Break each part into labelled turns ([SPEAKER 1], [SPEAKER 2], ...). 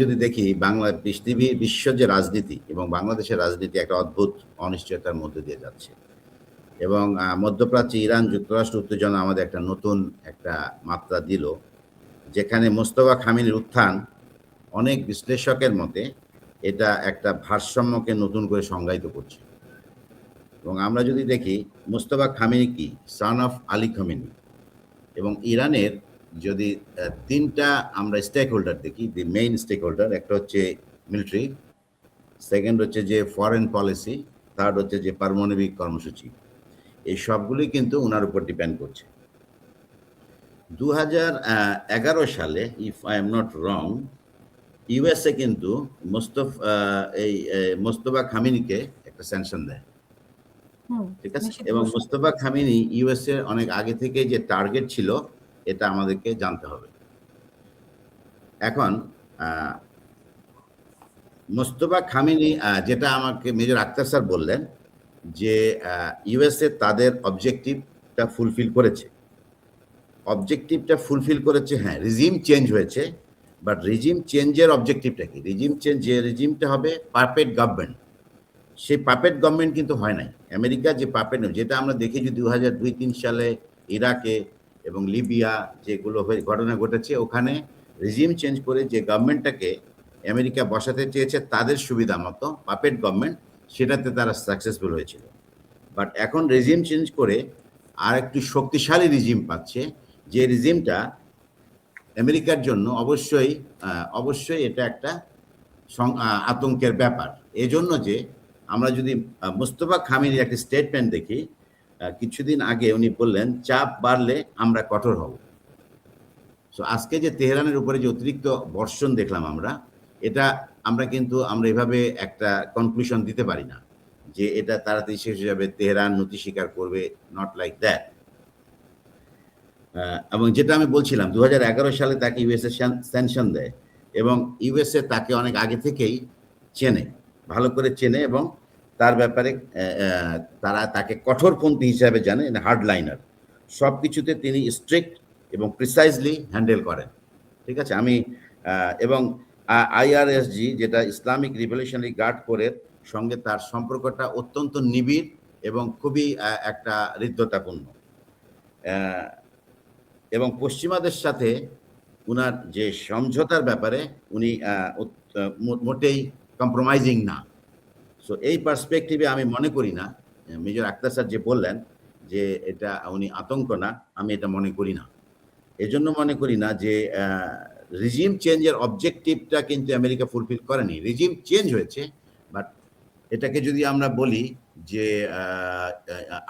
[SPEAKER 1] যদি দেখি বাংলা পৃথিবী বিশ্ব যে রাজনীতি এবং বাংলাদেশের রাজনীতি একটা অদ্ভুত অনিশ্চয়তার মধ্যে দিয়ে যাচ্ছে এবং মধ্যপ্রাচ্যে ইরান যুক্তরাষ্ট্র উত্তেজনা আমাদের একটা নতুন একটা মাত্রা দিল, যেখানে মোস্তফা খামেনির উত্থান অনেক বিশ্লেষকের মতে এটা একটা ভারসাম্যকে নতুন করে সংজ্ঞায়িত করছে। এবং আমরা যদি দেখি মোস্তফা খামেনি কি, সন অফ আলী খামেনি, এবং ইরানের যদি তিনটা আমরা স্টেক হোল্ডার দেখি, দি মেইন স্টেক হোল্ডার, একটা হচ্ছে মিলিটারি, সেকেন্ড হচ্ছে যে ফরেন পলিসি, থার্ড হচ্ছে যে পারমাণবিক কর্মসূচি, এই সবগুলোই কিন্তু ওনার উপর ডিপেন্ড করছে। 2011 সালে, if I am not wrong, USA কিন্তু মোস্তফা খামেনিকে একটা স্যাংশন দেয়, ঠিক আছে? এবং মোস্তফা খামেনি ইউএসএ অনেক আগে থেকে যে টার্গেট ছিল এটা আমাদেরকে জানতে হবে। এখন মোস্তফা খামেনি, যেটা আমাকে মেজর আক্তার স্যার বললেন যে ইউএসএ তাদের অবজেক্টিভটা ফুলফিল করেছে। হ্যাঁ, রিজিম চেঞ্জ হয়েছে, বাট রিজিম চেঞ্জের অবজেক্টিভটা কি? রিজিম চেঞ্জ, যে রিজিমটা হবে পারপেট গভর্নমেন্ট, সেই পাপেট গভর্নমেন্ট কিন্তু হয় নাই। আমেরিকা যে পাপেট, যেটা আমরা দেখি যে 2002-03 সালে ইরাকে এবং লিবিয়া যেগুলো ঘটনা ঘটেছে, ওখানে রিজিম চেঞ্জ করে যে গভর্নমেন্টটাকে আমেরিকা বসাতে চেয়েছে তাদের সুবিধা মতো, পাপেট গভর্নমেন্ট, সেটাতে তারা সাকসেসফুল হয়েছিল। বাট এখন রিজিম চেঞ্জ করে আর একটু শক্তিশালী রিজিম পাচ্ছে, যে রিজিমটা আমেরিকার জন্য অবশ্যই এটা একটা আতঙ্কের ব্যাপার। এজন্য যে আমরা যদি মোস্তফা খামেনির একটা স্টেটমেন্ট দেখি, কিছুদিন আগে উনি বললেন, চাপ বাড়লে আমরা কঠোর হব। সো আজকে যে তেহরানের উপরে যে অতিরিক্ত বর্ষণ দেখলাম এটা আমরা এভাবে একটা কনক্লুশন দিতে পারি না যে এটা তাড়াতাড়ি শেষ হয়ে যাবে, তেহরান নতি স্বীকার করবে, নট লাইক দ্যাট। এবং যেটা আমি বলছিলাম, 2011 সালে তাকে ইউএসএ স্যাংশন দেয় এবং ইউএসএ তাকে অনেক আগে থেকেই ভালো করে চেনে এবং তার ব্যাপারে তারা তাকে কঠোরপন্থী হিসাবে জানে, হার্ডলাইনার। সব কিছুতে তিনি স্ট্রিক্ট এবং প্রিসাইজলি হ্যান্ডেল করেন, ঠিক আছে? এবং আইআরএসজি, যেটা ইসলামিক রিভলিউশনারি গার্ড কোরের সঙ্গে তার সম্পর্কটা অত্যন্ত নিবিড় এবং খুবই একটা হৃদ্যতাপূর্ণ, এবং পশ্চিমাদের সাথে উনার যে সমঝোতার ব্যাপারে উনি মোটেই কম্প্রোমাইজিং না। সো এই পার্সপেক্টিভে আমি মনে করি না, মেজর আক্তার স্যার যে বললেন যে এটা উনি আতঙ্ক না, আমি এটা মনে করি না। এজন্য মনে করি না যে রিজিম চেঞ্জের অবজেক্টিভটা কিন্তু আমেরিকা ফুলফিল করেনি। রিজিম চেঞ্জ হয়েছে, বাট এটাকে যদি আমরা বলি যে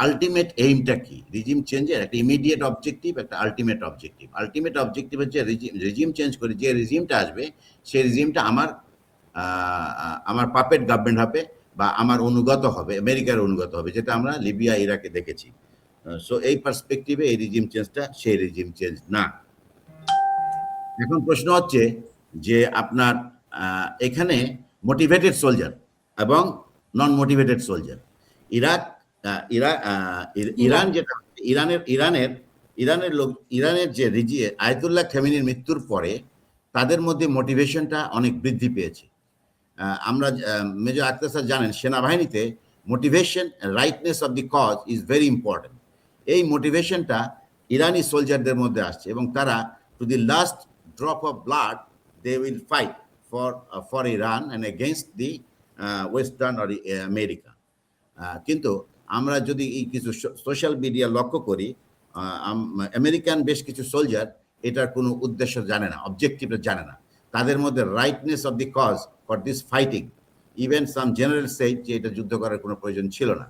[SPEAKER 1] আলটিমেট এইমটা কি, রিজিম চেঞ্জের একটা ইমিডিয়েট অবজেক্টিভ, একটা আলটিমেট অবজেক্টিভ। আলটিমেট অবজেক্টিভ হচ্ছে রিজিম চেঞ্জ করে যে রিজিমটা আসবে, সেই রিজিমটা আমার পাপেট গভর্নমেন্ট হবে বা আমার অনুগত হবে, আমেরিকার অনুগত হবে, যেটা আমরা লিবিয়া ইরাকে দেখেছি। সো এই পার্সপেক্টিভে এই রিজিম চেঞ্জটা সেই রিজিম চেঞ্জ না। এখন প্রশ্ন হচ্ছে যে আপনার এখানে মোটিভেটেড সোলজার এবং নন মোটিভেটেড সোলজার, ইরান যেটা ইরানের যে আয়াতুল্লাহ খামেনির মৃত্যুর পরে তাদের মধ্যে মোটিভেশনটা অনেক বৃদ্ধি পেয়েছে। আমরা মেজর আক্তার স্যার জানেন, সেনাবাহিনীতে motivation, rightness of the cause is very important. এই মোটিভেশনটা ইরানি সোলজারদের মধ্যে আসছে এবং তারা to the last drop of blood they will fight for Iran and against the Western or America. কিন্তু আমরা যদি এই কিছু সোশ্যাল মিডিয়া লক্ষ্য করি, আমেরিকান বেশ কিছু সোলজার এটার কোনো উদ্দেশ্য জানে না, অবজেক্টিভটা জানে না। তাদের মধ্যে rightness of the cause for this fighting, even some general সেই যে এটা যুদ্ধ করার কোনো প্রয়োজন ছিল না।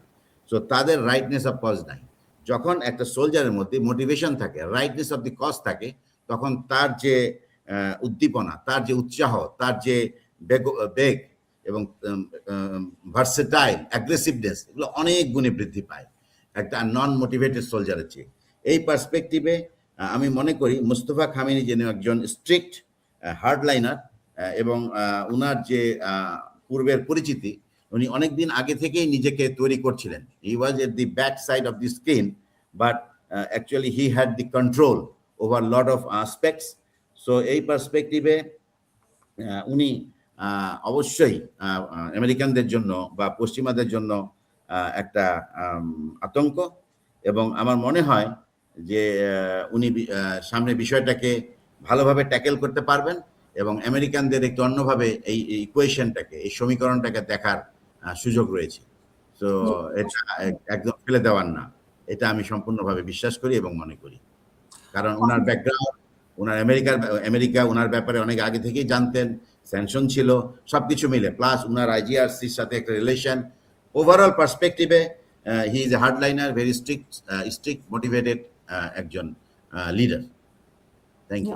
[SPEAKER 1] সো তাদের রাইটনেস অফ কজ নাই। যখন একটা সোলজারের মধ্যে মোটিভেশন থাকে, রাইটনেস অফ দি কজ থাকে, তখন তার যে উদ্দীপনা, তার যে উৎসাহ, তার যে বেগ এবং ভার্সেটাইল অ্যাগ্রেসিভনেস, এগুলো অনেক গুণে বৃদ্ধি পায় একটা নন মোটিভেটেড সোলজারের চেয়ে। এই পার্সপেক্টিভে আমি মনে করি মোস্তফা খামেনি যেন একজন স্ট্রিক্ট হার্ডলাইনার এবং উনার যে পূর্বের পরিচিতি, উনি অনেকদিন আগে থেকেই নিজেকে তৈরি করছিলেন। He was at the back side of the screen, but actually he had the control over lot of aspects. So এই পার্সপেক্টিভে উনি অবশ্যই আমেরিকানদের জন্য বা পশ্চিমাদের জন্য একটা আতঙ্ক, এবং আমার মনে হয় যে উনি সামনে বিষয়টাকে ভালোভাবে ট্যাকেল করতে পারবেন এবং আমেরিকানদের একটু অন্যভাবে এই ইকুয়েশনটাকে, এই সমীকরণটাকে দেখার সুযোগ রয়েছে। তো
[SPEAKER 2] জি।
[SPEAKER 1] এটা একদম ফেলে দেওয়ার না, এটা আমি সম্পূর্ণভাবে বিশ্বাস করি এবং মনে করি। কারণ উনার ব্যাকগ্রাউন্ড, উনার আমেরিকা উনার ব্যাপারে অনেক আগে থেকেই জানতেন, স্যাংশন ছিল, সবকিছু মিলে প্লাস উনার আইজিআরসির সাথে একটা relation, overall perspective he is a hardliner, very strict motivated একজন লিডার। Thank you.